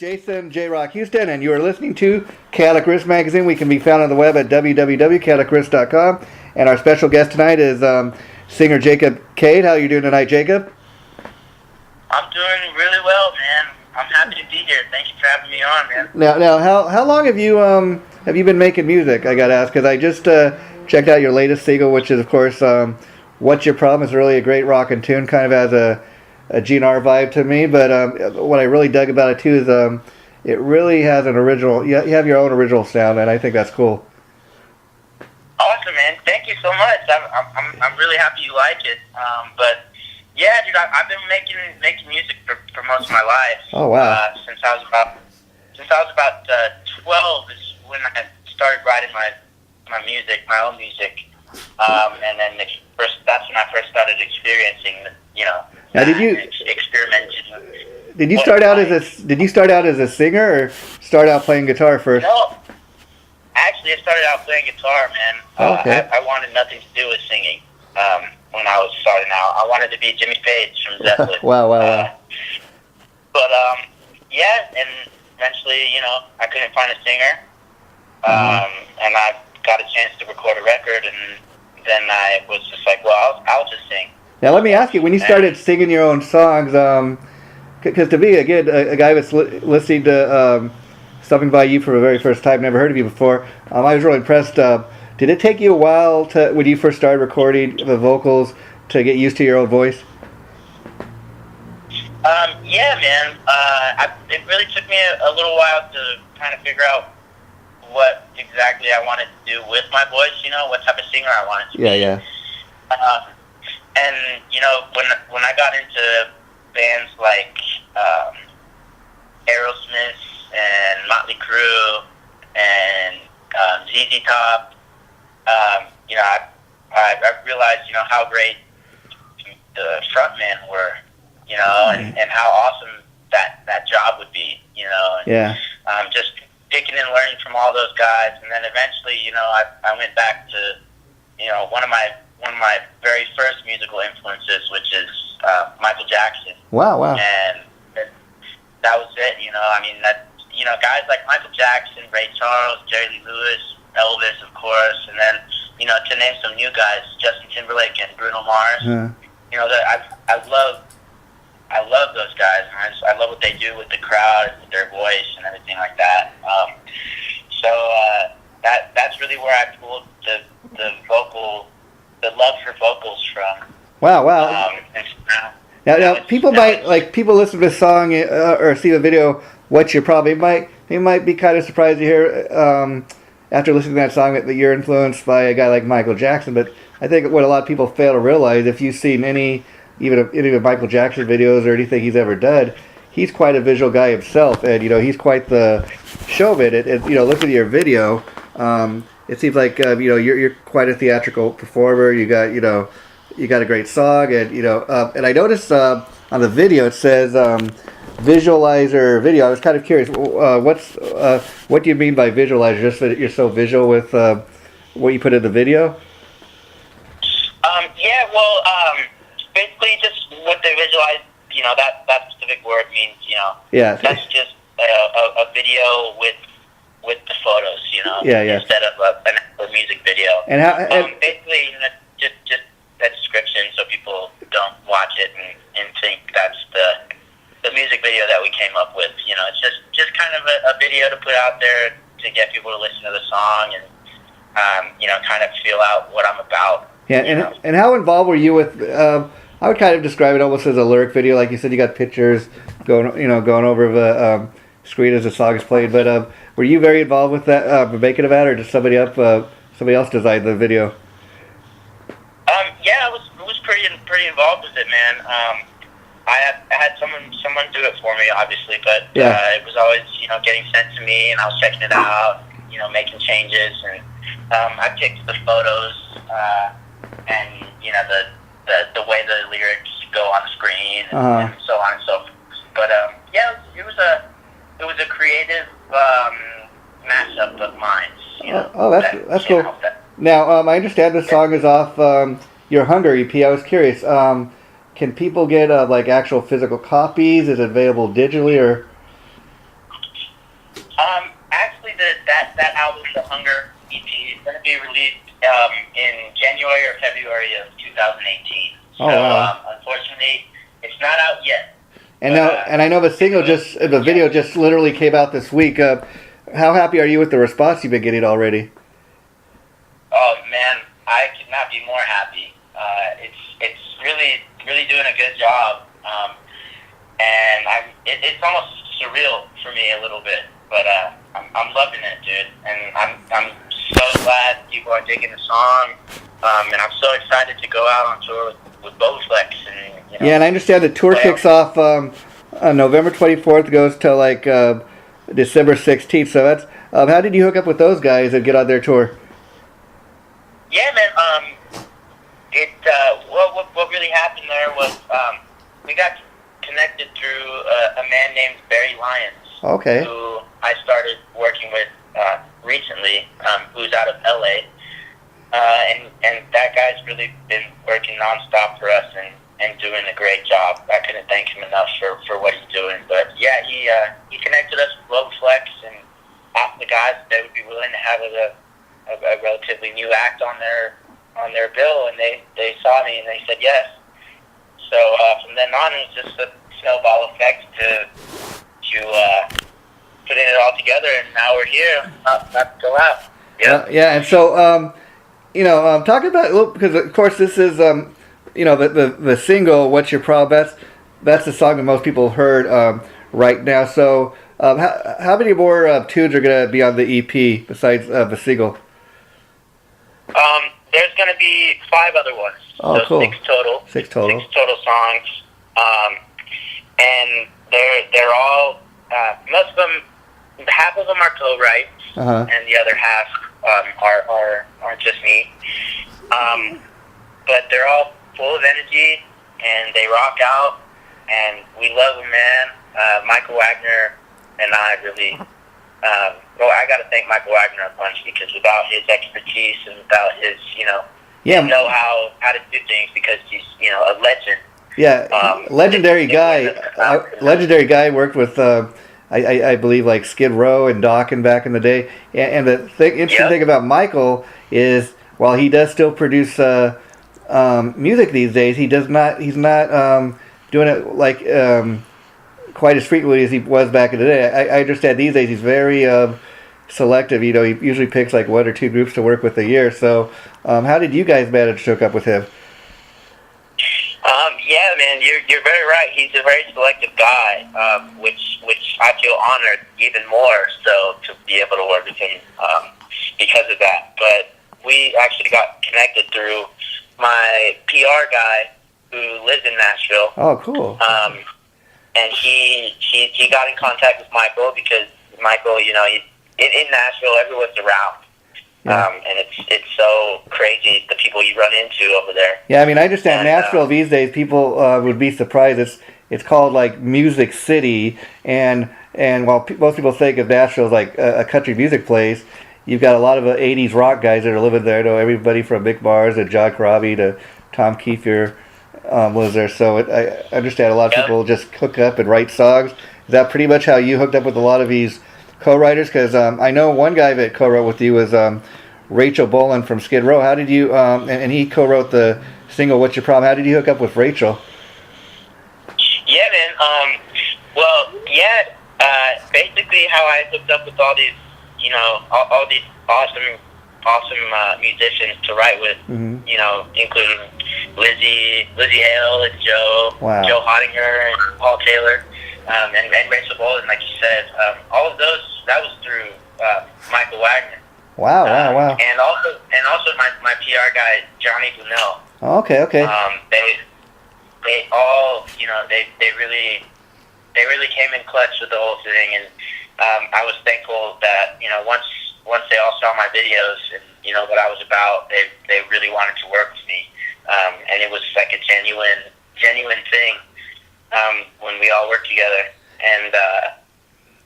Jason, JROCK Houston, and you are listening to Chaotic Riffs Magazine. We can be found on the web at www.chaoticriffs.com. And our special guest tonight is Singer Jacob Cade. How are you doing tonight, Jacob? I'm doing really well, man. I'm happy to be here. Thank you for having me on, man. Now, how long have you been making music? I got to ask, because I just checked out your latest single, which is, of course, "What's Your Problem?" Is really a great rockin' tune, kind of has a GNR vibe to me. But what I really dug about it too is it really has an original. You have your own original sound, and I think that's cool. Awesome, man. Thank you so much. I'm really happy you like it. But yeah, dude, I've been making music for most of my life. Oh wow! Since I was about 12 is when I started writing my music, my own music, and then that's when I first started experiencing, Now, experimenting. Did you start out as a singer, or start out playing guitar first? No, actually, I started out playing guitar, man. Okay. I wanted nothing to do with singing when I was starting out. I wanted to be Jimmy Page from Zeppelin. Wow. But yeah, and eventually, I couldn't find a singer, and I got a chance to record a record, and then I was just like, well, I'll just sing. Now let me ask you, when you started singing your own songs, because to me, again, a guy that's listening to something by you for the very first time, never heard of you before, I was really impressed. Did it take you a while when you first started recording the vocals to get used to your own voice? Yeah, man. It really took me a little while to kind of figure out what exactly I wanted to do with my voice, what type of singer I wanted to be. Yeah. And, when I got into bands like Aerosmith and Motley Crue and ZZ Top, I realized, how great the frontmen were, and how awesome that job would be, Yeah. Just picking and learning from all those guys. And then eventually, I went back to, one of my very first musical influences, which is Michael Jackson. Wow. And that was it, guys like Michael Jackson, Ray Charles, Jerry Lee Lewis, Elvis, of course, and then, to name some new guys, Justin Timberlake and Bruno Mars. I love those guys, and I love what they do with the crowd, with their voice, and everything like that. That's really where I pulled the love for vocals from. Wow. Now people listen to the song or see the video, "What's Your Problem?" They might be kind of surprised to hear after listening to that song that you're influenced by a guy like Michael Jackson. But I think what a lot of people fail to realize, if you've seen any of Michael Jackson videos or anything he's ever done, he's quite a visual guy himself, and he's quite the showman. Look at your video. It seems like you're quite a theatrical performer. You got a great song, and and I noticed on the video it says visualizer video. I was kind of curious, what do you mean by visualizer? Just that you're so visual with what you put in the video? Basically just what they visualize. That specific word means. Yeah. That's just a video with the photos. Yeah. Instead of an actual music video. And how? Basically, just that description, so people don't watch it and think that's the music video that we came up with. It's just kind of a video to put out there to get people to listen to the song and kind of feel out what I'm about. Yeah, and how involved were you with? I would kind of describe it almost as a lyric video, like you said. You got pictures going over the screen as the song is played. But were you very involved with that, making of that, or did somebody else design the video? Yeah, I was pretty involved with it, man. I had someone do it for me, obviously, but it was always getting sent to me, and I was checking it out, making changes, and I picked the photos and the way the lyrics go on the screen and so on and so forth. But it was a creative mashup of minds. That's cool. Now I understand the song is off your Hunger EP. I was curious. Can people get actual physical copies? Is it available digitally or? be released in January or February of 2018. So, wow. Unfortunately, it's not out yet. And now, and I know the video just literally came out this week. How happy are you with the response you've been getting already? Oh man, I could not be more happy. It's really doing a good job, and it's almost surreal for me a little bit, but I'm loving it, dude, and I'm so glad people are digging the song, and I'm so excited to go out on tour with Bowflex. And yeah, and I understand the tour kicks off on November 24th, goes till like December 16th. So that's how did you hook up with those guys and get on their tour? Yeah, man. What really happened there was we got connected through a man named Barry Lyons. Okay. Who I started working with recently, who's out of LA, and that guy's really been working nonstop for us and doing a great job. I couldn't thank him enough for what he's doing. But yeah, he connected us with Globoflex and asked the guys if they would be willing to have a relatively new act on their bill, and they saw me and they said yes. So from then on, it was just a snowball effect to putting it all together, and now we're here. About to go out. Yeah. Yeah, and so talking about, because of course this is the single "What's Your Problem." That's the song that most people heard right now. So how many more tunes are going to be on the EP besides the single? There's going to be 5 other ones. Oh, so cool. 6 total. 6 total. 6 total songs. And they're all, most of them, half of them are co-writes, and the other half are just me. But they're all full of energy, and they rock out, and we love them, man. Michael Wagner and I really... I got to thank Michael Wagner a bunch, because without his expertise and without his, know-how how to do things, because he's, a legend. Yeah, legendary guy. Legendary guy. Worked with, I believe, like Skid Row and Dokken back in the day. And the interesting thing about Michael is, while he does still produce music these days, he's not doing it like quite as frequently as he was back in the day. I understand these days he's very selective. He usually picks like 1 or 2 groups to work with a year. So how did you guys manage to hook up with him? Yeah, man, you're very right. He's a very selective guy, which I feel honored even more so to be able to work with him because of that. But we actually got connected through my PR guy who lives in Nashville. Oh, cool. And he got in contact with Michael, because Michael, in Nashville, everyone's around. Yeah. And it's so crazy, the people you run into over there. Yeah, I mean, I understand Nashville these days, people would be surprised. It's called like Music City, and while most people think of Nashville as like a country music place, you've got a lot of 80s rock guys that are living there. Everybody from Mick Mars and John Corabi to Tom Kiefer was there. So I understand a lot of people just hook up and write songs. Is that pretty much how you hooked up with a lot of these co-writers? Because I know one guy that co-wrote with you was Rachel Bolan from Skid Row. How did you, and he co-wrote the single "What's Your Problem"? How did you hook up with Rachel? Yeah, man. Basically how I hooked up with all these, all these awesome musicians to write with, including Lizzie Hale and Joe Hottinger and Paul Taylor, and Rachel Bolan, like you said. All of those, that was through Michael Wagner. Wow. And also my PR guy, Johnny Bunnell. Okay. They all, they really came in clutch with the whole thing, and I was thankful that, once they all saw my videos and, what I was about, they really wanted to work with me. And it was like a genuine thing when we all worked together. And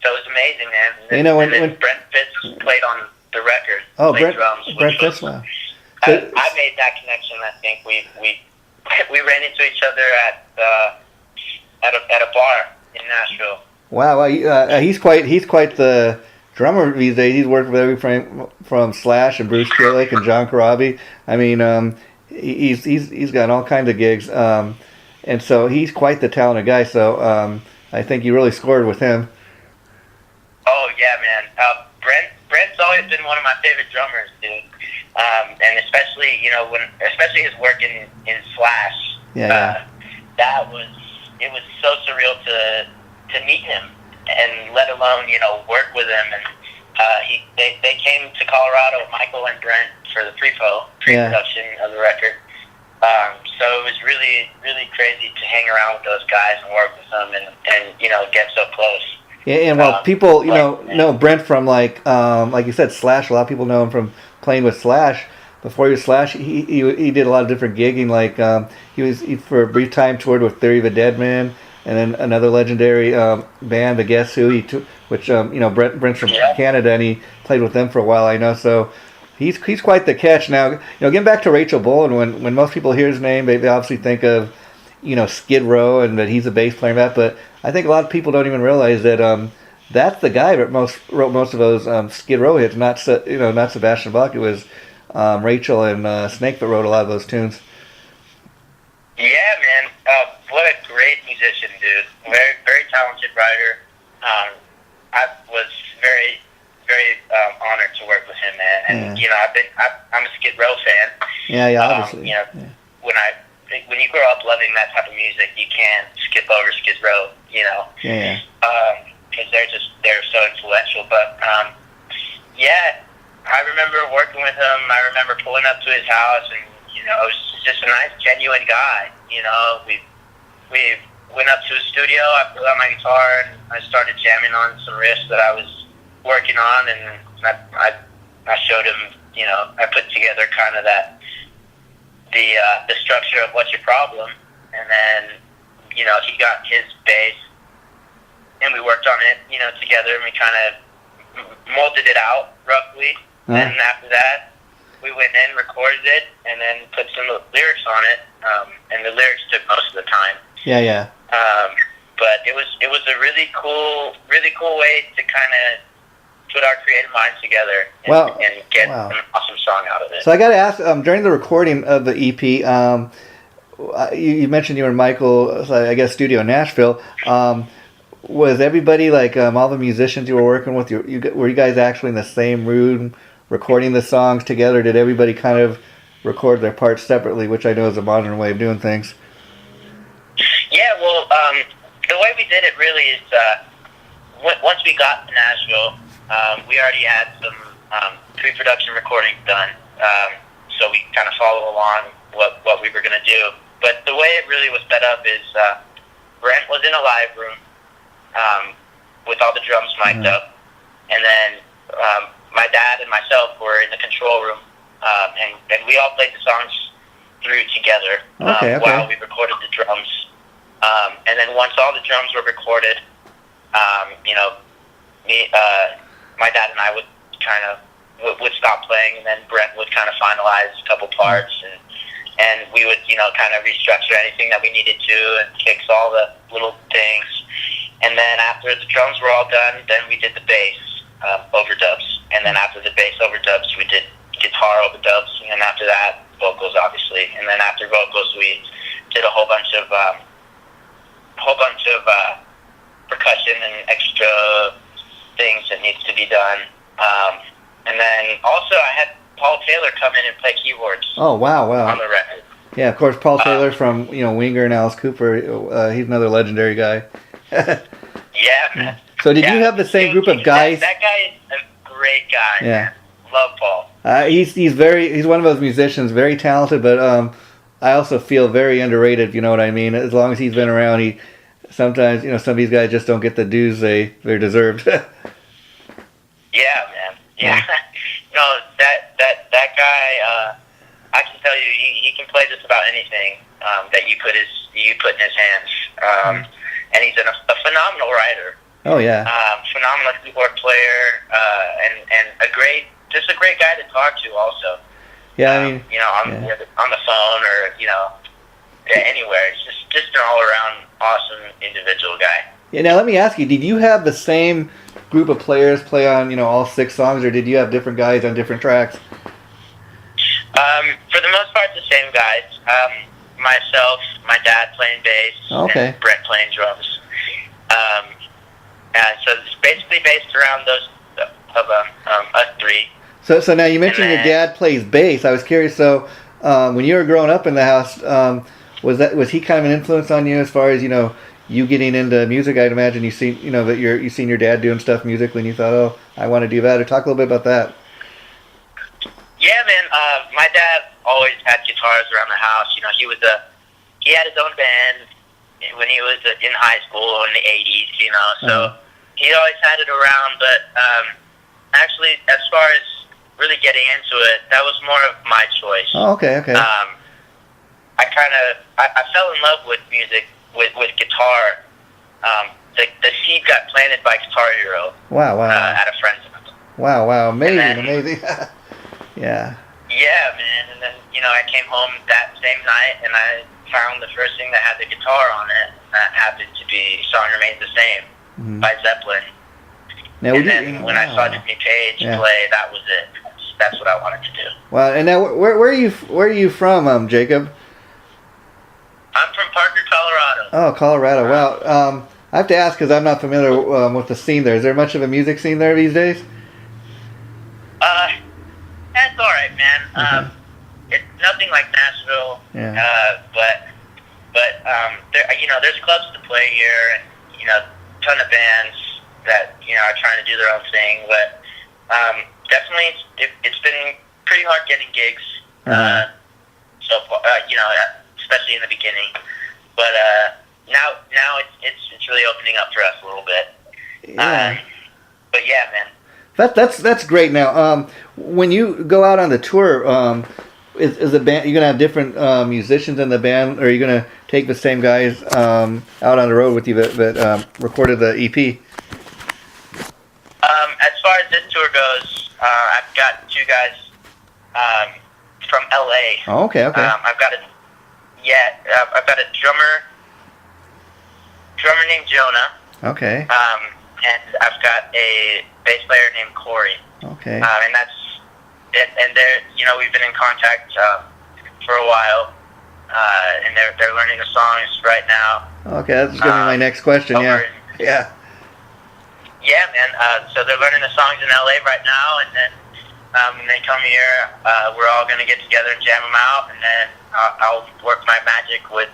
so it was amazing, man. And then Brent Fitz played on the record. Oh, Brent Fitz, wow. I made that connection. I think we ran into each other at a bar in Nashville. Wow, he's quite the drummer these days. He's worked with everything from Slash and Bruce Kulick and John Corabi. I mean, he's got all kinds of gigs, and so he's quite the talented guy. So I think you really scored with him. Oh yeah, man. Brent's always been one of my favorite drummers, dude. And especially especially his work in Slash. Yeah. It was so surreal to meet him, and let alone work with him. And they came to Colorado, Michael and Brent, for the pre-production of the record. So it was really, really crazy to hang around with those guys and work with them and get so close. Yeah, and people know Brent from like you said, Slash. A lot of people know him from playing with Slash. Before he was Slash, he did a lot of different gigging. Like he for a brief time toured with Theory of a Dead Man, and then another legendary band, the Guess Who. Which Brent's from Canada, and he played with them for a while. I know, so he's quite the catch. Now, getting back to Rachel Bolan, when most people hear his name, they obviously think of Skid Row and that he's a bass player in that, but I think a lot of people don't even realize that that's the guy that wrote most of those Skid Row hits. Not Sebastian Bach. It was Rachel and Snake that wrote a lot of those tunes. Yeah, man. What a great musician, dude. Very, very talented writer. I was very, very honored to work with him, man. And I'm a Skid Row fan. Yeah, obviously. When you grow up loving that type of music, you can't skip over Skid Row. Yeah. Because they're so influential. But I remember working with him. I remember pulling up to his house, and it was just a nice, genuine guy. We went up to his studio. I pulled out my guitar and I started jamming on some riffs that I was working on, and I showed him. I put together kind of the structure of What's Your Problem, and then he got his bass, and we worked on it together, and we kind of molded it out roughly. Uh-huh. And after that, we went in, recorded it, and then put some lyrics on it. And the lyrics took most of the time. Yeah. But it was a really cool way to kind of put our creative minds together and get an awesome song out of it. So I got to ask, during the recording of the EP, you mentioned you were in Michael, I guess, studio in Nashville. Was everybody, like all the musicians you were working with, were you guys actually in the same room recording the songs together? Did everybody kind of record their parts separately, which I know is a modern way of doing things? Yeah, well, the way we did it really is once we got to Nashville, we already had some pre-production recordings done, so we kind of follow along what we were going to do. But the way it really was set up is Brent was in a live room with all the drums mic'd up, and then my dad and myself were in the control room, and we all played the songs through together while we recorded the drums. And then once all the drums were recorded, my dad and I would kind of would stop playing, and then Brent would kind of finalize a couple parts, and we would kind of restructure anything that we needed to and fix all the little things. And then after the drums were all done, then we did the bass overdubs, and then after the bass overdubs, we did guitar overdubs, and then after that, vocals, obviously. And then after vocals, we did a whole bunch of percussion and extra things that needs to be done. And then also I had Paul Taylor come in and play keyboards. Oh, wow. On the record. Yeah, of course, Paul Taylor from Winger and Alice Cooper. He's another legendary guy. Yeah, man. So did you have the same group of guys? That guy is a great guy. Yeah. Man. Love Paul. He's one of those musicians, very talented, but I also feel very underrated. You know what I mean? As long as he's been around, he sometimes some of these guys just don't get the dues they're deserved. Yeah, man. Yeah. No, that guy. I can tell you, he can play just about anything that you put in his hands. And he's a phenomenal writer. Oh yeah. Phenomenal keyboard player, and a great guy to talk to also. Yeah, I mean, on the phone or anywhere. He's just an all around awesome individual guy. Yeah. Now let me ask you: did you have the same group of players play on all 6 songs, or did you have different guys on different tracks? For the most part, the same guys. Myself, my dad playing bass, and Brett playing drums. So it's basically based around those of us 3. So now you mentioned your dad plays bass. I was curious. So when you were growing up in the house, was he kind of an influence on you as far as you getting into music? I'd imagine you seen your dad doing stuff musically, and you thought, oh, I want to do that. Or talk a little bit about that. Yeah, man. My dad always had guitars around the house. He had his own band when he was in high school in the 80s. So he always had it around. But actually, as far as really getting into it, that was more of my choice. Oh, okay. I fell in love with music with guitar. The seed got planted by Guitar Hero. Wow. At a friend's house. Wow, amazing. Yeah. Yeah, man. And then I came home that same night and I found the first thing that had the guitar on it. That happened to be "Song Remains the Same" by Zeppelin. Now, when I saw Jimmy Page play, that was it. That's what I wanted to do. Wow. And now, where are you from, Jacob? I'm from Parker, Colorado. Oh, Colorado. Wow. I have to ask because I'm not familiar with the scene there. Is there much of a music scene there these days? That's all right, man. It's nothing like Nashville. Yeah. But there's clubs to play here, and ton of bands that are trying to do their own thing. But definitely, it's been pretty hard getting gigs. So far, especially in the beginning. But now it's really opening up for us a little bit. Yeah. But yeah, man. That's great. Now, when you go out on the tour, is the band, you're gonna have different musicians in the band, or are you gonna take the same guys out on the road with you that recorded the EP? As far as this tour goes, I've got 2 guys from LA. Oh, okay. I've got a drummer named Jonah. Okay. And I've got a bass player named Corey. Okay. And that's it. And we've been in contact for a while. And they're learning the songs right now. Okay, that's gonna be my next question. Yeah. Yeah, man. So they're learning the songs in LA right now, and then when they come here, we're all gonna get together and jam them out, and then I'll work my magic with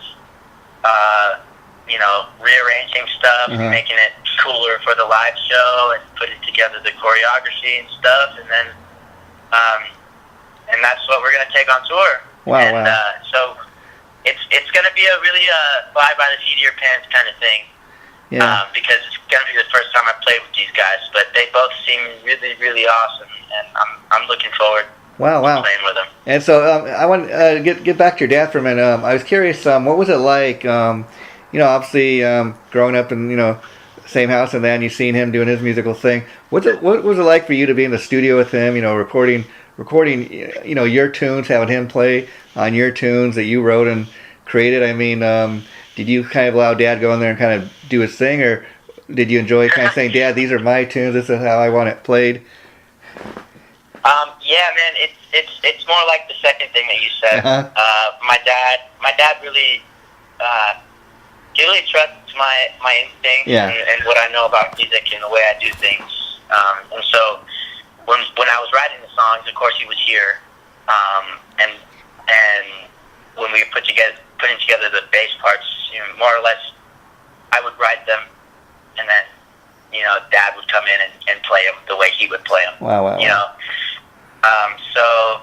rearranging stuff, and making it cooler for the live show, and putting together the choreography and stuff, and then and that's what we're gonna take on tour. Wow. So it's gonna be a really fly by the seat of your pants kind of thing. Yeah. Because it's gonna be the first time I played with these guys, but they both seem really, really awesome, and I'm looking forward. Wow. Playing with them. And so I want to get back to your dad for a minute. I was curious, what was it like? Obviously growing up in the same house, and then you seen him doing his musical thing. What was it like for you to be in the studio with him? Recording your tunes, having him play on your tunes that you wrote and created. I mean, did you kind of allow Dad to go in there and kind of do his thing, or did you enjoy kind of saying, "Dad, these are my tunes. This is how I want it played"? Yeah, man. It's more like the second thing that you said. My dad really he really trusts my instincts and what I know about music and the way I do things. And so when I was writing the songs, of course he was here, and when we putting together the bass parts, more or less, I would write them, and then Dad would come in and play them the way he would play them. Wow. So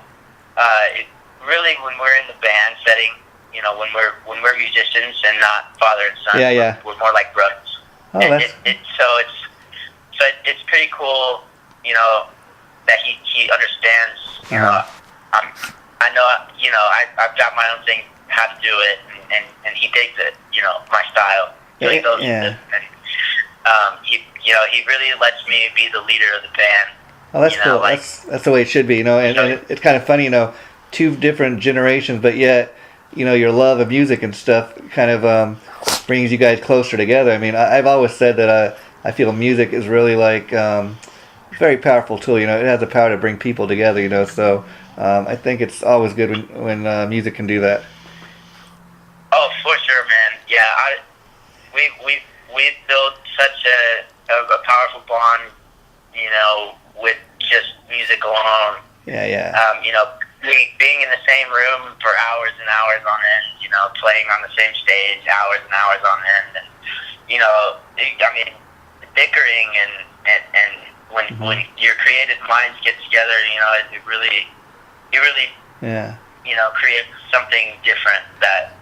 really, when we're in the band setting, when we're musicians and not father and son, we're more like brothers. Oh, and it's pretty cool, that he understands. I know, I've got my own thing, how to do it, and he digs it, my style. So he goes with it, and he really lets me be the leader of the band. Oh, that's cool. That's the way it should be, and it's kind of funny, 2 different generations, but yet, your love of music and stuff kind of brings you guys closer together. I mean, I've always said that I feel music is really like very powerful tool. It has the power to bring people together. So I think it's always good when music can do that. Oh, for sure, man. Yeah, we've built such a powerful bond, with just music alone. Yeah. Being in the same room for hours and hours on end, playing on the same stage hours and hours on end, and bickering and when your creative minds get together, it really creates something different that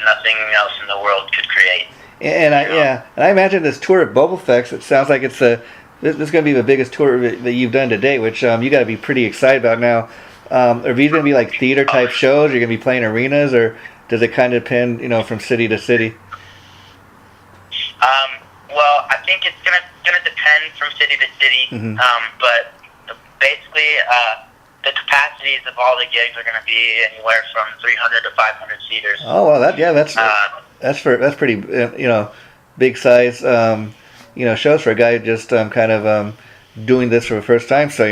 nothing else in the world could create. And I imagine this tour at Bubble Effects, it sounds like this is going to be the biggest tour that you've done to date, which you got to be pretty excited about now. Are these going to be like theater type shows? Are you going to be playing arenas, or does it kind of depend, from city to city? Well, I think it's gonna depend from city to city. But basically, the capacities of all the gigs are going to be anywhere from 300 to 500 seaters. Oh well, that's pretty big size shows for a guy just kind of doing this for the first time. So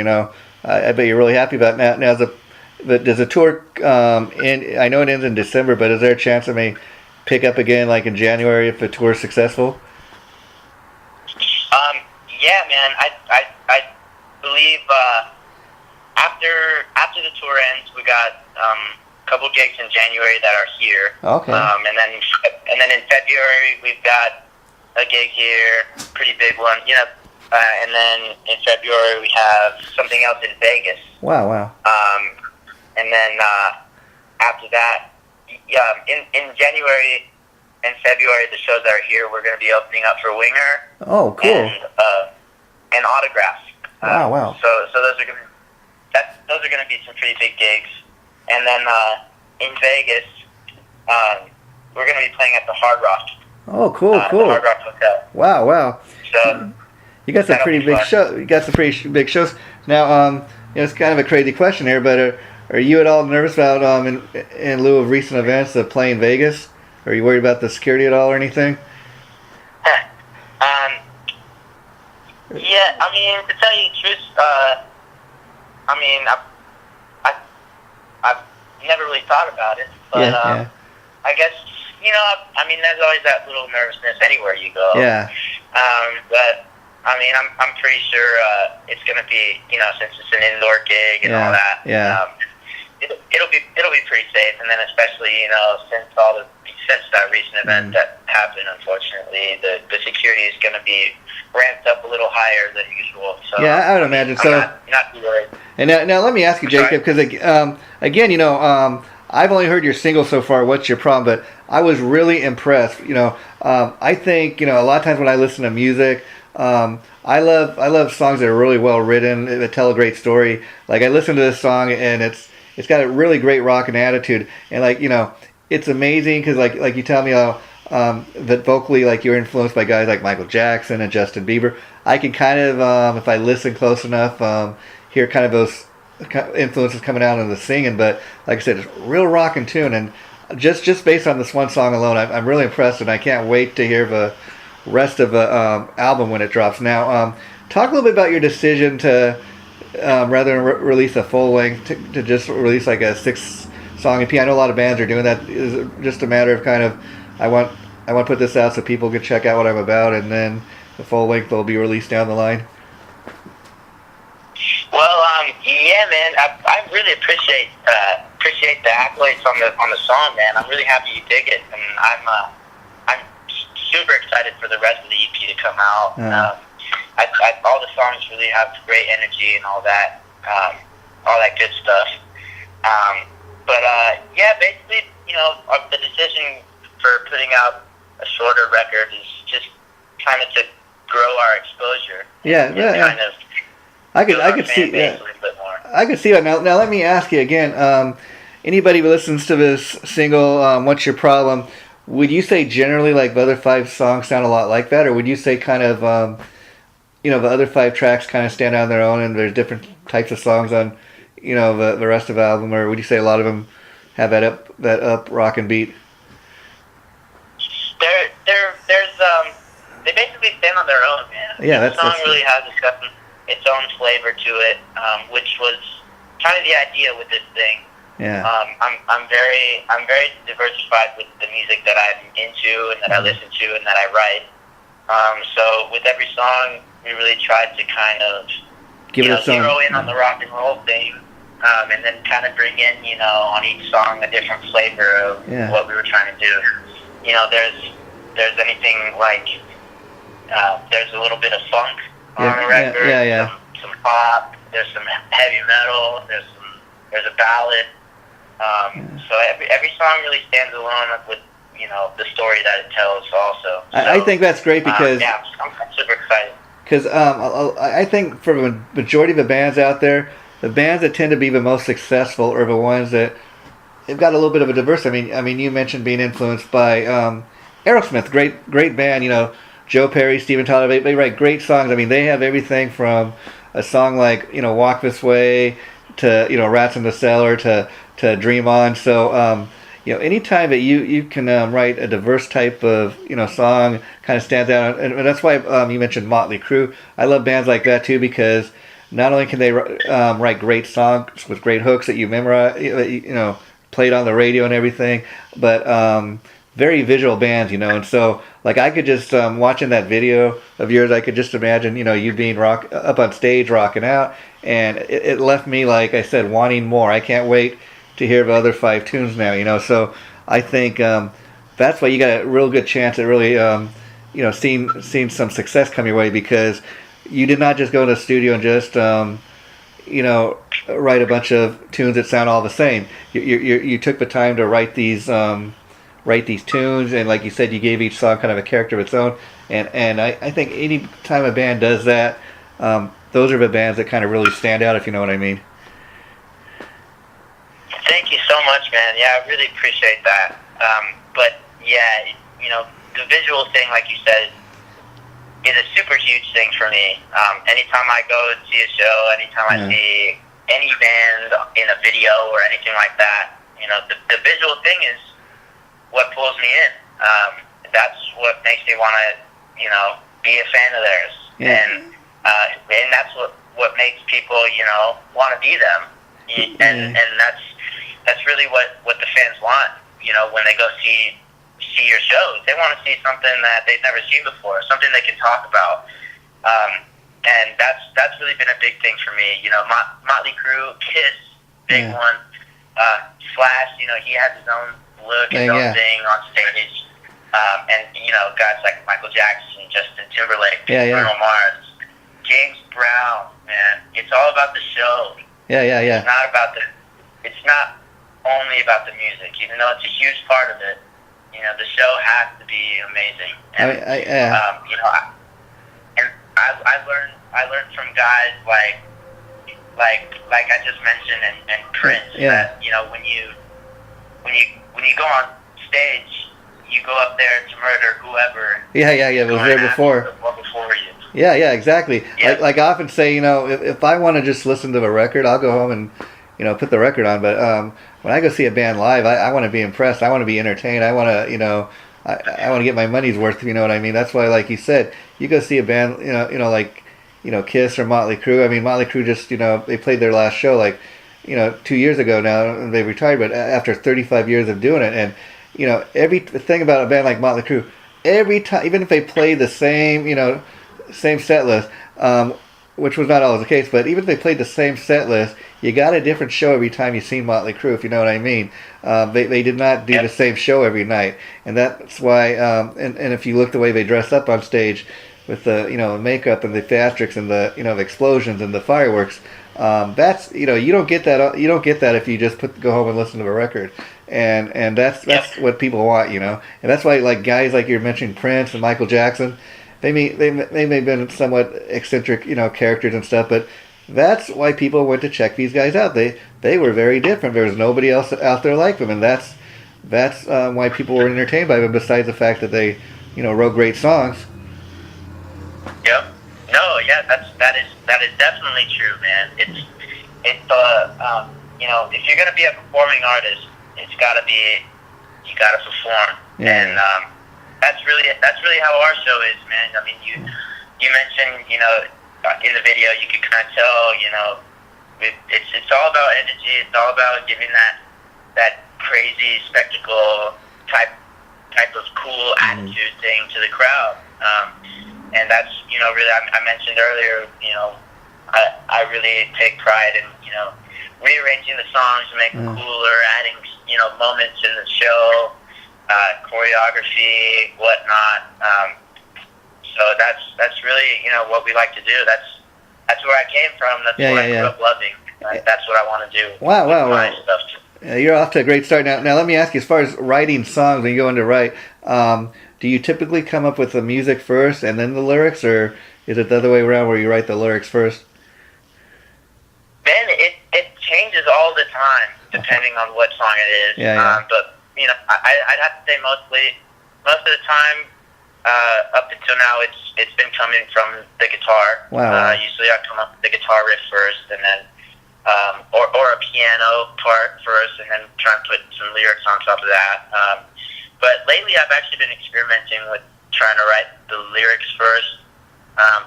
I bet you're really happy about it. Now does the tour end? I know it ends in December, but is there a chance it may pick up again like in January if the tour is successful? Yeah, man. I believe after the tour ends, we got a couple gigs in January that are here. Okay. And then in February we've got a gig here, pretty big one. And then in February we have something else in Vegas. Wow. And then after that, in January and February, the shows that are here, we're going to be opening up for Winger. Oh, cool. And Autograph. Wow. So those are going to be some pretty big gigs. And then in Vegas, we're going to be playing at the Hard Rock. Oh, cool. The Hard Rock Hotel. Wow. So you got some pretty big shows. You got some pretty big shows. Now, it's kind of a crazy question here, but are you at all nervous about in lieu of recent events of playing Vegas? Are you worried about the security at all or anything? Yeah, to tell you the truth, I've never really thought about it, but yeah. I guess there's always that little nervousness anywhere you go. Yeah. But I'm pretty sure it's gonna be, since it's an indoor gig and all that. Yeah. It'll be pretty safe, and then especially since that recent event that happened, unfortunately, the security is going to be ramped up a little higher than usual. So yeah, I would imagine so. Not too worried. And now let me ask you, Jacob, because again, I've only heard your single so far, "What's Your Problem," but I was really impressed. I think a lot of times when I listen to music, I love songs that are really well written, that tell a great story. Like I listen to this song and it's got a really great rockin' attitude, and it's amazing because like you tell me that vocally like you're influenced by guys like Michael Jackson and Justin Bieber. I can kind of if I listen close enough hear kind of those influences coming out in the singing. But like I said, it's a real rockin' tune, and just based on this one song alone, I'm really impressed, and I can't wait to hear the rest of the album when it drops. Now, talk a little bit about your decision to rather than release a full length to just release like a 6-song EP. I know a lot of bands are doing that. Is it just a matter of kind of I want to put this out so people can check out what I'm about, and then the full length will be released down the line? Well, yeah, man, I really appreciate the accolades on the song, man. I'm really happy you dig it, and I'm super excited for the rest of the EP to come out. All the songs really have great energy and all that good stuff. But basically, the decision for putting out a shorter record is just kind of to grow our exposure. Yeah. I could see that. I could see that. Now let me ask you again. Anybody who listens to this single, "What's Your Problem," would you say generally like the other 5 songs sound a lot like that, or would you say kind of the other 5 tracks kind of stand out on their own, and there's different types of songs on the rest of the album, or would you say a lot of them have that up rock and beat? There's they basically stand on their own, man. Yeah, the song really has its own flavor to it, which was kind of the idea with this thing. Yeah. I'm very diversified with the music that I'm into and that I listen to and that I write. So with every song, we really tried to kind of zero in on the rock and roll thing, and then kind of bring in, on each song a different flavor of what we were trying to do. There's anything like there's a little bit of funk on the record, some pop, there's some heavy metal, there's a ballad. So every song really stands alone with the story that it tells also. So, I think that's great because I'm super excited. Because I think for the majority of the bands out there, the bands that tend to be the most successful are the ones that have got a little bit of a diversity. I mean, you mentioned being influenced by Aerosmith, great band. Joe Perry, Steven Tyler, they write great songs. I mean, they have everything from a song like Walk This Way to Rats in the Cellar to Dream On. So anytime that you can write a diverse type of song, kind of stands out, and that's why you mentioned Motley Crue. I love bands like that too, because not only can they write great songs with great hooks that you memorize, played on the radio and everything, but very visual bands, and so like I could just watching that video of yours, I could just imagine you being up on stage rocking out, and it left me, like I said, wanting more. I can't wait to hear the other 5 tunes now, so I think that's why you got a real good chance at really seeing some success come your way, because you did not just go to the studio and just write a bunch of tunes that sound all the same. You took the time to write these tunes, and like you said, you gave each song kind of a character of its own, and I think any time a band does that, those are the bands that kind of really stand out, if you know what I mean. Thank you so much, man. Yeah, I really appreciate that. But yeah, the visual thing, like you said, is a super huge thing for me. Anytime I go and see a show, anytime I see any band in a video or anything like that, the visual thing is what pulls me in. That's what makes me want to, be a fan of theirs. Yeah. And that's what makes people, want to be them. And that's really what the fans want, when they go see your shows. They want to see something that they've never seen before, something they can talk about. And that's really been a big thing for me. Motley Crue, Kiss, big one. Slash, he has his own look, his own thing on stage. And, guys like Michael Jackson, Justin Timberlake, Bruno Mars, James Brown, man. It's all about the show. It's not only about the music, even though it's a huge part of it. The show has to be amazing. And, I learned from guys like I just mentioned, and Prince, that when you go on stage, you go up there to murder whoever. It was there before. Before you. Yeah, exactly. Yeah. Like I often say, if I want to just listen to a record, I'll go home and put the record on. But when I go see a band live, I want to be impressed. I want to be entertained. I want to, I want to get my money's worth. If you know what I mean. That's why, like you said, you go see a band, like Kiss or Motley Crue. I mean, Motley Crue just, they played their last show 2 years ago now, and they retired. But after 35 years of doing it, and every thing about a band like Motley Crue, every time, even if they play the same, same set list, which was not always the case, but even if they played the same set list, you got a different show every time you seen Motley Crue, if you know what I mean. They did not do the same show every night, and that's why. And if you look the way they dress up on stage, with the makeup and the theatrics and the the explosions and the fireworks, that's you don't get that. You don't get that if you just go home and listen to a record, and that's what people want, and that's why like guys like you're mentioning Prince and Michael Jackson. They may have been somewhat eccentric, characters and stuff, but that's why people went to check these guys out. They were very different. There was nobody else out there like them, and that's why people were entertained by them. Besides the fact that they, wrote great songs. Yep. No. Yeah. That is definitely true, man. It's if you're gonna be a performing artist, it's gotta be, you gotta perform, and that's really how our show is, man. I mean, you you mentioned, in the video, you could kind of tell, it's all about energy. It's all about giving that crazy spectacle type of cool attitude thing to the crowd. And that's, really, I mentioned earlier, I really take pride in, rearranging the songs to make them cooler, adding, moments in the show, choreography, whatnot. So that's really, what we like to do. That's where I came from. That's what I grew up loving. That's what I want to do. Wow. You're off to a great start. Now let me ask you, as far as writing songs, when you go in to write, do you typically come up with the music first and then the lyrics, or is it the other way around where you write the lyrics first? Ben, it changes all the time depending on what song it is. But I'd have to say most of the time, up until now, it's been coming from the guitar. Wow. Usually I come up with the guitar riff first, and then or a piano part first, and then try and put some lyrics on top of that. But lately I've actually been experimenting with trying to write the lyrics first,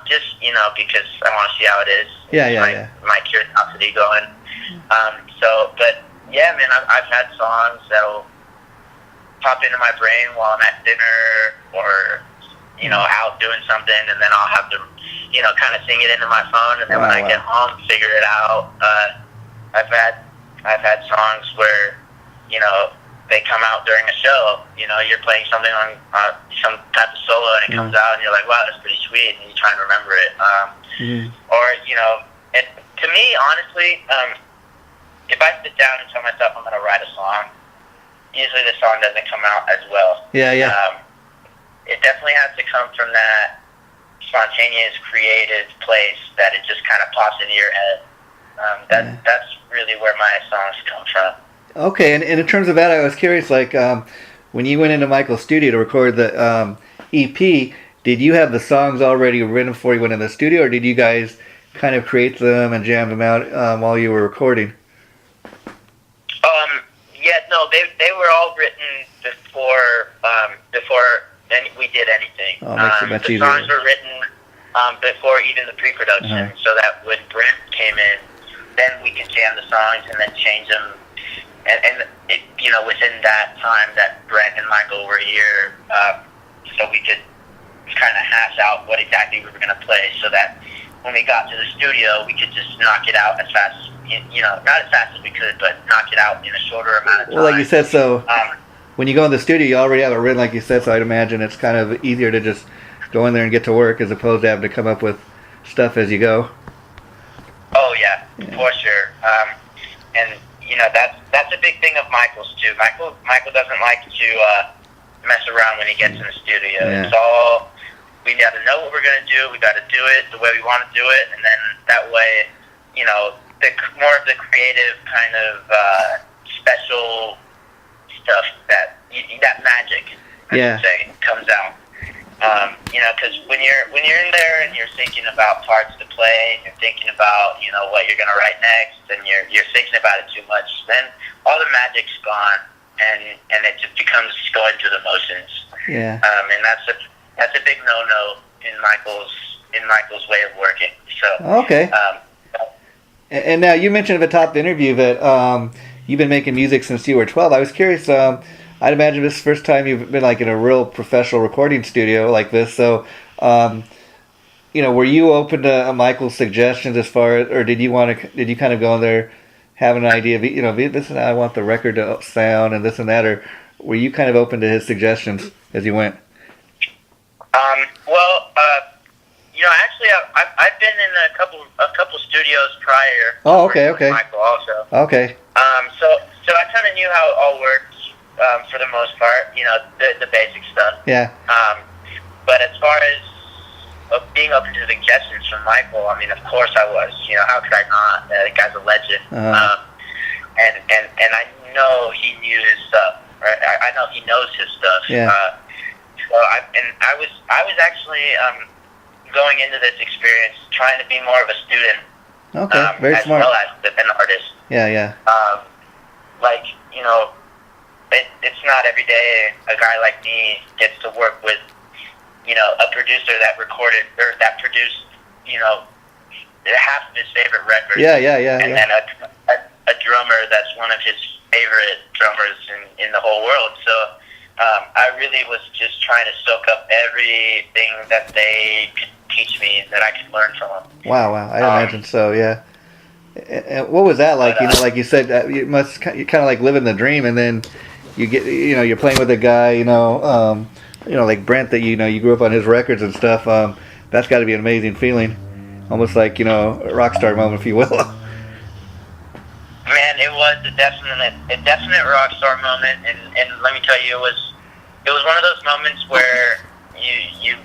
just because I want to see how it is. My curiosity going. But yeah, man, I've had songs that'll pop into my brain while I'm at dinner or out doing something, and then I'll have to kind of sing it into my phone, and then when I get home, figure it out. I've had songs where they come out during a show. You're playing something on some type of solo, and it comes out, and you're like, wow, that's pretty sweet, and you try and remember it. Or and to me, honestly, if I sit down and tell myself I'm going to write a song, usually the song doesn't come out as well. It definitely has to come from that spontaneous, creative place that it just kind of pops into your head. That's really where my songs come from. Okay, and in terms of that, I was curious, like, when you went into Michael's studio to record the EP, did you have the songs already written before you went in the studio, or did you guys kind of create them and jam them out while you were recording? They were all written before we did anything. Makes it much easier. The songs were written before even the pre-production, so that when Brent came in, then we could jam the songs and then change them. And it, within that time that Brent and Michael were here, so we could kind of hash out what exactly we were going to play, so that when we got to the studio, we could just knock it out as fast as, not as fast as we could, but knock it out in a shorter amount of time. Well, like you said, so when you go in the studio, you already have it written, like you said, so I'd imagine it's kind of easier to just go in there and get to work as opposed to having to come up with stuff as you go. Oh, yeah. For sure. And, that's a big thing of Michael's, too. Michael doesn't like to mess around when he gets in the studio. It's all, we got to know what we're going to do, we got to do it the way we want to do it, and then that way, more of the creative kind of special stuff that magic, I should say, comes out. Because when you're in there and you're thinking about parts to play, you're thinking about what you're gonna write next, and you're thinking about it too much, then all the magic's gone, and it just becomes going through the motions. And that's a big no-no in Michael's way of working. So okay. And now you mentioned at the top of the interview that you've been making music since you were 12. I was curious. I'd imagine this is the first time you've been like in a real professional recording studio like this. So, were you open to Michael's suggestions as far as, or did you kind of go in there having an idea of, this is how I want the record to sound and this and that, or were you kind of open to his suggestions as you went? Actually, I've been in a couple studios prior. Oh, okay. Michael also. Okay. So I kind of knew how it all worked for the most part. The basic stuff. Yeah. But as far as being open to suggestions from Michael, I mean, of course I was. How could I not? The guy's a legend. And I know he knew his stuff. Right? I know he knows his stuff. Yeah. I was actually going into this experience trying to be more of a student. Okay, very as smart. As well as an artist. Yeah. It's not every day a guy like me gets to work with, a producer that recorded or that produced, half of his favorite records. Yeah. And then a drummer that's one of his favorite drummers in the whole world. So I really was just trying to soak up everything that they could teach me that I could learn from them. Wow. I imagine so. Yeah. And what was that like? Like you said, you kind of like living the dream, and then you get, you're playing with a guy, like Brent that you grew up on his records and stuff. That's got to be an amazing feeling, almost like a rock star moment, if you will. Man, it was a definite rock star moment, and let me tell you, it was one of those moments where you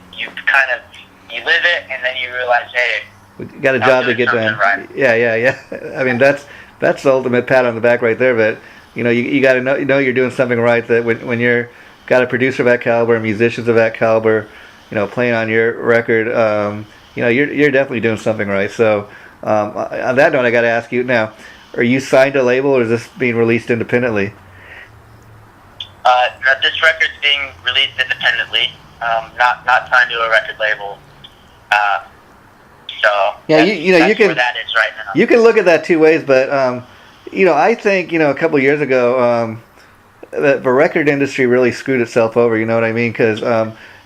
kind of live it, and then you realize, hey, we got a job to get done. Right. Yeah. I mean, that's the ultimate pat on the back right there. But you got to know you're doing something right. That when you're got a producer of that caliber, musicians of that caliber, playing on your record, you're definitely doing something right. So on that note, I got to ask you now: are you signed to a label, or is this being released independently? No, this record's being released independently, not signed to a record label. So yeah, that's you can. Where that is right now. You can look at that two ways, but I think a couple of years ago, the record industry really screwed itself over. You know what I mean? Because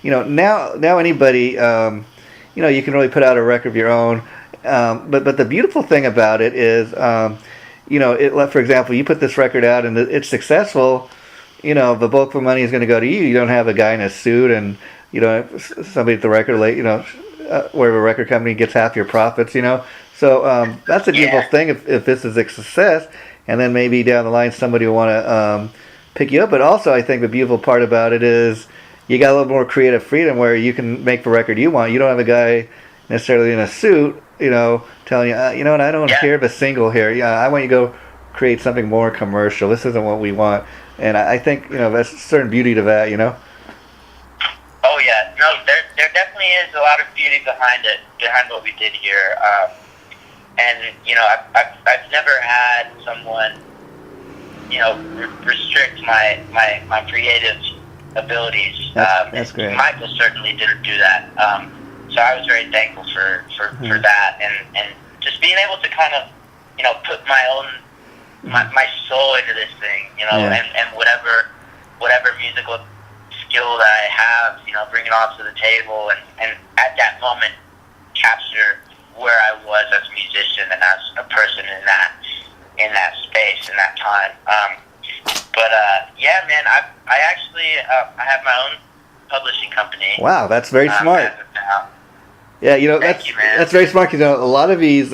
now anybody, you can really put out a record of your own. But the beautiful thing about it is, for example, you put this record out and it's successful. The bulk of the money is going to go to you. You don't have a guy in a suit and somebody at the record label, where a record company gets half your profits, So that's a beautiful thing if this is a success, and then maybe down the line somebody will want to pick you up. But also, I think the beautiful part about it is you got a little more creative freedom where you can make the record you want. You don't have a guy necessarily in a suit, telling you, what, I don't hear of a single here. Yeah, I want you to go create something more commercial. This isn't what we want. And I think, there's a certain beauty to that, Oh yeah, no, there definitely is a lot of beauty behind what we did here, and I've never had someone restrict my creative abilities. That's great. Michael certainly didn't do that, so I was very thankful for that, and just being able to kind of put my soul into this thing, and whatever musical skill that I have, bring it all to the table, and at that moment capture where I was as a musician and as a person in that space, in that time. Yeah, man, I actually I have my own publishing company. Wow, that's very smart. Yeah, that's very smart because a lot of these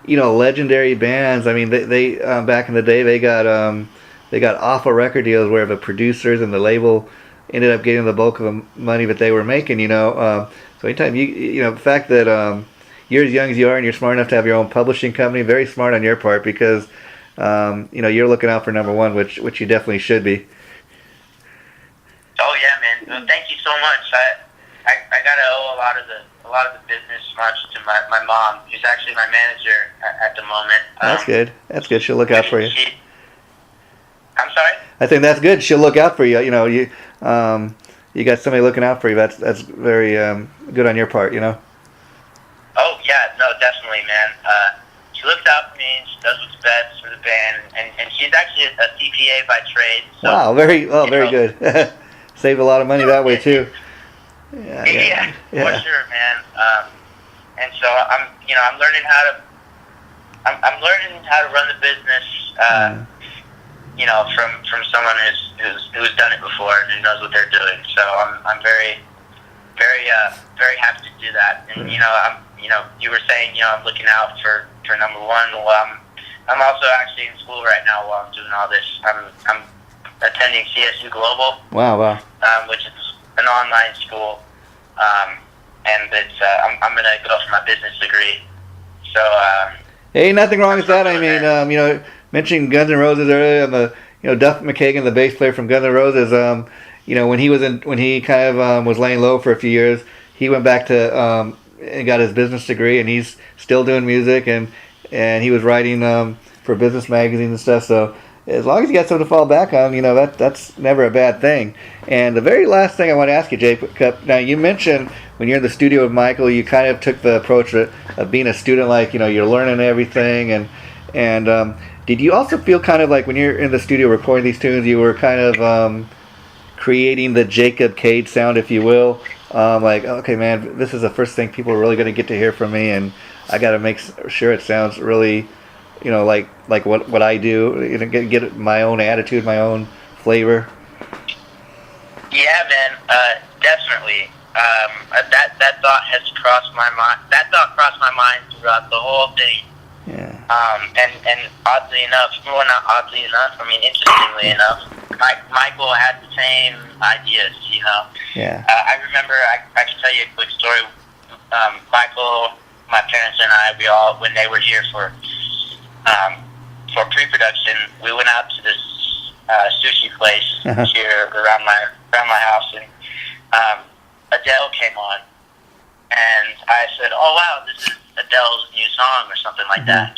legendary bands. I mean, they back in the day they got awful record deals where the producers and the label ended up getting the bulk of the money that they were making. So anytime the fact that you're as young as you are and you're smart enough to have your own publishing company, very smart on your part because you're looking out for number one, which you definitely should be. Oh yeah, man. Well, thank you so much. I gotta owe a lot of the business smarts to my mom, who's actually my manager at the moment. That's good. That's good. She'll look out for you. I'm sorry? I think that's good. She'll look out for you. You got somebody looking out for you. That's very good on your part. Oh yeah, no, definitely, man. She looks out for me. And she does what's best for the band, and she's actually a CPA by trade. So, wow, very good. Saved a lot of money that way too. Yeah, for sure, man. And so I'm learning how to run the business. From someone who's done it before and who knows what they're doing. So I'm very, very, very happy to do that. And you were saying I'm looking out for number one. Well, I'm also actually in school right now while I'm doing all this. I'm attending CSU Global. Wow. Which is an online school, and it's I'm gonna go for my business degree. So hey, nothing wrong with that. I mean, mentioning Guns N' Roses earlier, Duff McKagan, the bass player from Guns N' Roses, when he kind of was laying low for a few years, he went back to and got his business degree, and he's still doing music, and he was writing for business magazines and stuff. So as long as you got something to fall back on, that's never a bad thing. And the very last thing I want to ask you, Jacob, now you mentioned when you're in the studio with Michael, you kind of took the approach of being a student, like, you're learning everything, and did you also feel kind of like when you're in the studio recording these tunes, you were kind of creating the Jacob Cade sound, if you will? Like, okay, man, this is the first thing people are really going to get to hear from me, and I got to make sure it sounds really, like what I do, get my own attitude, my own flavor. Yeah, man, definitely. That thought has crossed my mind. That thought crossed my mind throughout the whole thing. Yeah. And oddly enough, well, not oddly enough, I mean, interestingly enough, Michael had the same ideas, Yeah. I remember, I can tell you a quick story. Michael, my parents and I, we all, when they were here for pre-production, we went out to this sushi place here around my house, and Adele came on, and I said, "Oh wow, this is Adele's new song," or something like that.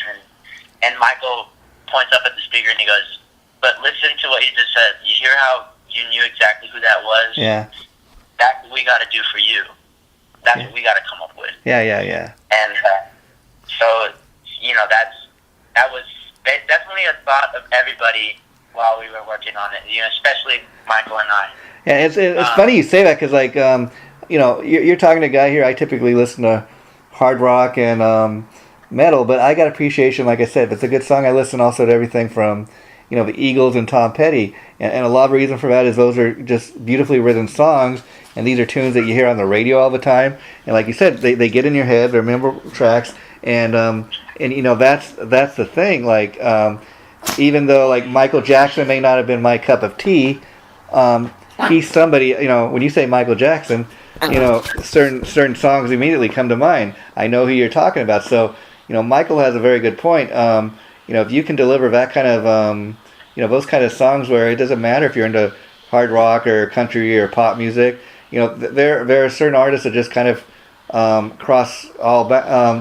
And Michael points up at the speaker and he goes, "But listen to what you just said. You hear how you knew exactly who that was? Yeah. That's what we got to do for you. That's what we got to come up with." Yeah. And so, that was definitely a thought of everybody while we were working on it. Especially Michael and I. Yeah, it's funny you say that, because like you're talking to a guy here. I typically listen to hard rock and metal, but I got appreciation. Like I said, if it's a good song, I listen also to everything from the Eagles and Tom Petty, and a lot of reason for that is those are just beautifully written songs, and these are tunes that you hear on the radio all the time. And like you said, they get in your head. They're memorable tracks, and that's the thing. Like even though like Michael Jackson may not have been my cup of tea, he's somebody. When you say Michael Jackson, certain songs immediately come to mind. I know who you're talking about. So Michael has a very good point. If you can deliver that kind of those kind of songs where it doesn't matter if you're into hard rock or country or pop music, there are certain artists that just kind of cross all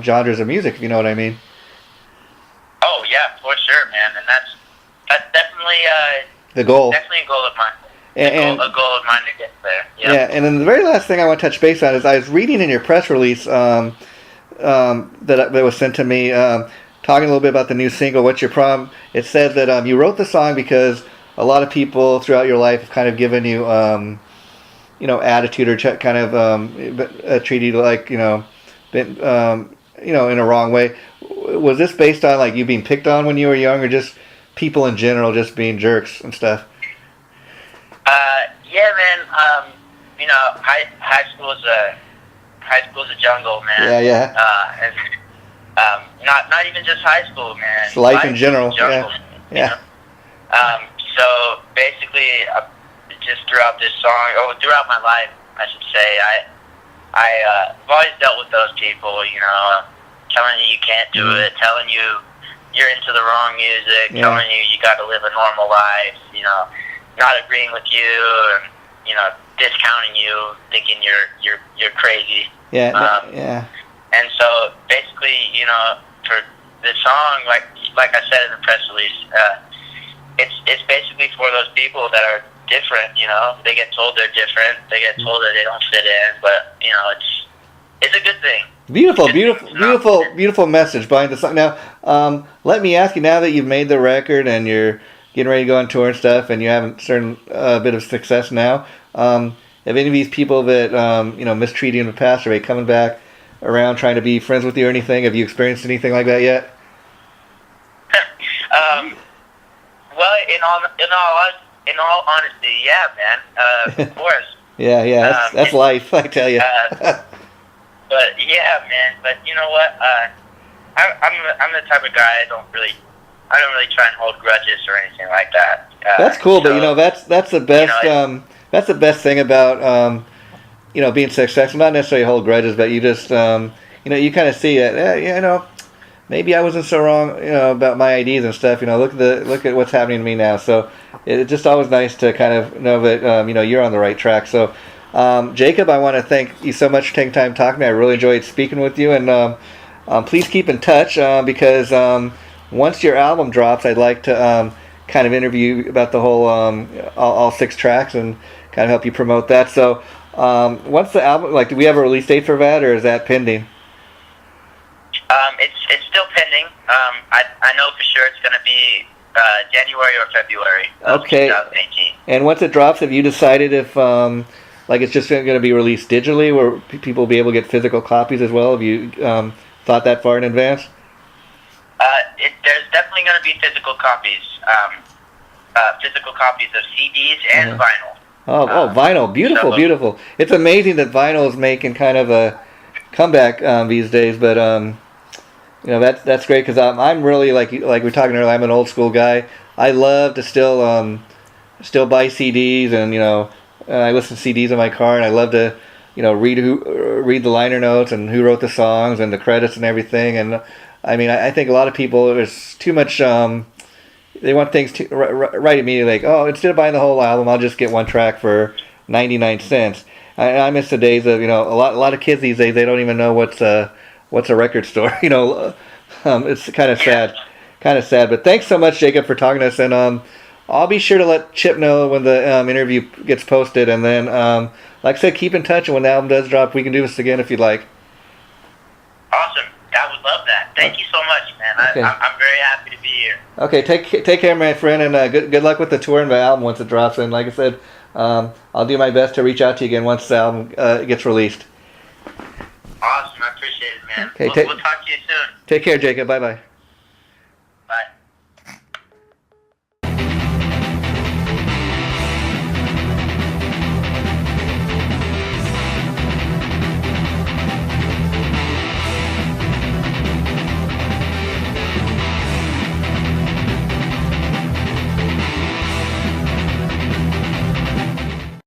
genres of music, if you know what I mean. Oh yeah, for sure, man, and that's definitely the goal. Definitely a goal of mine. A goal of mine to get there. Yep. Yeah, and then the very last thing I want to touch base on is I was reading in your press release that was sent to me, talking a little bit about the new single, What's Your Problem? It said that you wrote the song because a lot of people throughout your life have kind of given you, attitude or kind of treated you like, been, in a wrong way. Was this based on like you being picked on when you were young, or just people in general just being jerks and stuff? Yeah, man. High school is a jungle, man. Yeah. And not even just high school, man. It's life in general. Jungle, yeah. So basically, just throughout this song, throughout my life, I should say, I've always dealt with those people. Telling you can't do it, telling you you're into the wrong music, telling you got to live a normal life. Not agreeing with you, and discounting you, thinking you're crazy. Yeah. And so basically, for this song, like I said in the press release, it's basically for those people that are different. They get told they're different. They get told that they don't fit in, but it's a good thing. Beautiful message behind the song. Now, let me ask you, now that you've made the record and you're getting ready to go on tour and stuff, and you have a certain bit of success now, have any of these people that mistreated you in the past, are they coming back around trying to be friends with you or anything? Have you experienced anything like that yet? Well, in all honesty, yeah, man. Of course. yeah. That's life, I tell you. But yeah, man. But you know what? I'm the type of guy I don't really try and hold grudges or anything like that. That's cool, but that's the best. That's the best thing about being successful. Not necessarily hold grudges, but you just you kind of see it. Maybe I wasn't so wrong, about my ideas and stuff. Look at what's happening to me now. So it's just always nice to kind of know that you're on the right track. So Jacob, I want to thank you so much for taking time to talk to me. I really enjoyed speaking with you, and please keep in touch because once your album drops, I'd like to kind of interview about the whole all 6 tracks and kind of help you promote that. So, what's the album like? Do we have a release date for that, or is that pending? It's still pending. I know for sure it's going to be January or February of 2018. And once it drops, have you decided if like it's just going to be released digitally, where people will be able to get physical copies as well? Have you thought that far in advance? There's definitely going to be physical copies of CDs and vinyl. Oh, vinyl. Beautiful, so, beautiful. It's amazing that vinyl is making kind of a comeback these days, but you know, that's great, because I'm really, like we were talking earlier, I'm an old school guy. I love to still buy CDs, and, you know, I listen to CDs in my car, and I love to, you know, read the liner notes and who wrote the songs and the credits and everything. And I mean, I think a lot of people, there's too much, they want things right immediately, like, oh, instead of buying the whole album, I'll just get one track for 99 cents. I miss the days of, you know, a lot of kids these days, they don't even know what's a record store. You know, it's kind of sad. But thanks so much, Jacob, for talking to us, and I'll be sure to let Chip know when the interview gets posted, and then, like I said, keep in touch, and when the album does drop, we can do this again if you'd like. Awesome. I would love that. Thank you so much, man. Okay. I'm very happy to be here. Okay, take care, my friend, and good luck with the tour and the album once it drops. And like I said, I'll do my best to reach out to you again once the album gets released. Awesome. I appreciate it, man. Okay, we'll talk to you soon. Take care, Jacob. Bye-bye.